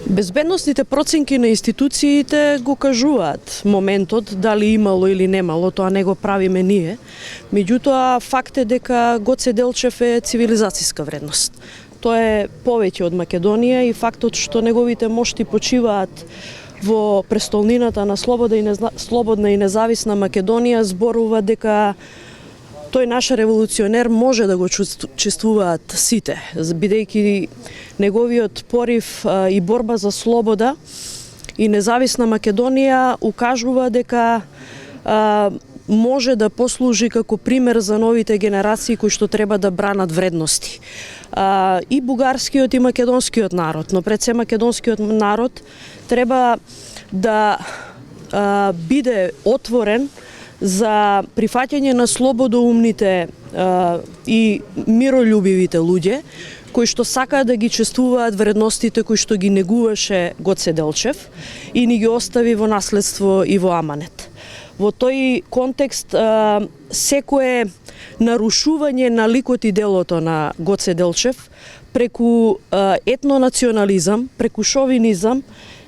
Безбедносните проценки на институциите го кажуваат моментот, дали имало или немало, тоа не го правиме ние. Меѓутоа, факт е дека Гоце Делчев е цивилизацијска вредност. Тоа е повеќе од Македонија и фактот што неговите мошти почиваат во престолнината на слободна и независна Македонија зборува дека тој наш револуционер може да го чувствуваат сите, бидејќи неговиот порив и борба за слобода и независна Македонија укажува дека може да послужи како пример за новите генерации кои што треба да бранат вредности. И бугарскиот и македонскиот народ, но пред се македонскиот народ треба да биде отворен за прифаќање на слободоумните и миролюбивите луѓе, кои што сакаат да ги чествуваат вредностите кои што ги негуваше Гоце Делчев и ни ги остави во наследство и во аманет. Во тој контекст, секое нарушување на ликот и делото на Гоце Делчев преку етнонационализам, преку шовинизам,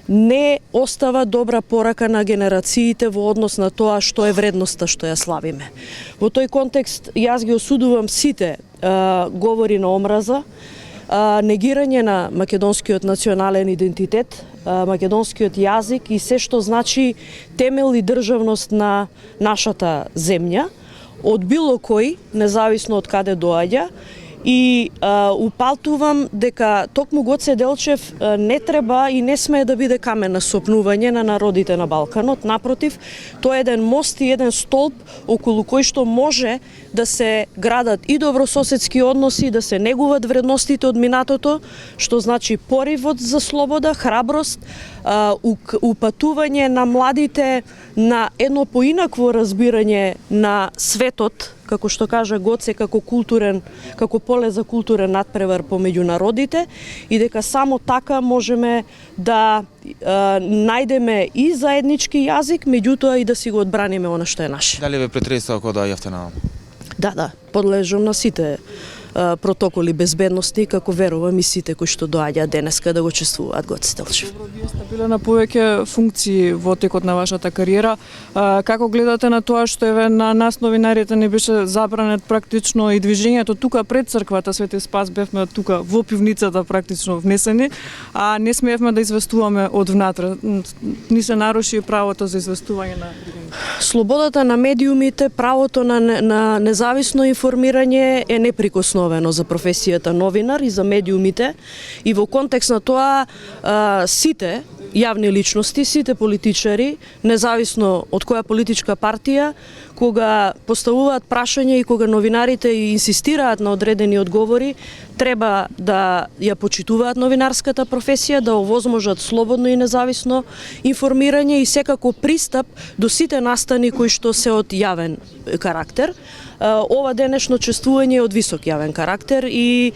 не остава добра порака на генерациите во однос на тоа што е вредноста што ја славиме. Во тој контекст јас ги осудувам сите говори на омраза, негирање на македонскиот национален идентитет, македонскиот јазик и се што значи темел и државност на нашата земја, од било кој, независно од каде доаѓа, и упатувам дека токму Гоце Делчев не треба и не смее да биде камен на сопнување на народите на Балканот. Напротив, тоа е еден мост и еден столб околу кој што може да се градат и добрососедски односи, да се негуват вредностите од минатото, што значи поривот за слобода, храброст, упатување на младите на едно поинакво разбирање на светот, како што кажа Гоце, како поле за културен надпревар помеѓу народите и дека само така можеме да најдеме и заеднички јазик, меѓутоа и да си го одбраниме она што е наше. Дали ве претресува кога доаѓавте на? Да, подлежам на сите протоколи безбедности, како верувам и сите кои што доаѓаат денеска да го чествуваат Гоце Делчев. Добро, вие сте биле на повеќе функции во текот на вашата кариера. Како гледате на тоа што еве на нас новинарите не беше забранет практично и движењето тука пред црквата Свети Спас, бевме тука во пивницата практично внесени, а не смеевме да известуваме од внатре. Ни се наруши правото за известување на Слободата на медиумите, правото на независно информирање е неприкосновено за професијата новинар и за медиумите и во контекст на тоа сите јавни личности, сите политичари, независно од која политичка партија, кога поставуваат прашање и кога новинарите инсистираат на одредени одговори, треба да ја почитуваат новинарската професија, да овозможат слободно и независно информирање и секако пристап до сите настани кои што се од јавен карактер. Ова денешно чествување е од висок јавен карактер и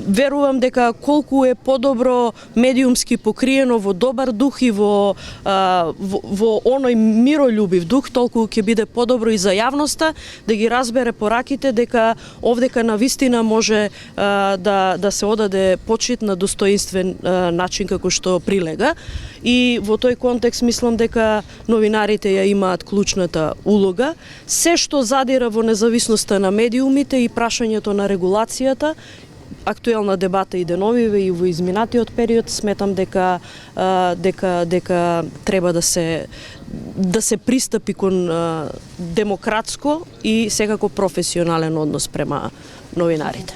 верувам дека колку е подобро медиумски покриено во добар дух и во оној миролюбив дух, толку ќе биде подобро и за јавноста да ги разбере пораките дека овдека на вистина може да се одаде почит на достоинствен начин како што прилега. И во тој контекст мислам дека новинарите ја имаат клучната улога. Се што задира во независноста на медиумите и прашањето на регулацијата, актуелна дебата и деновиве и во изминатиот период, сметам дека треба да се пристапи кон демократско и секако професионален однос према новинарите.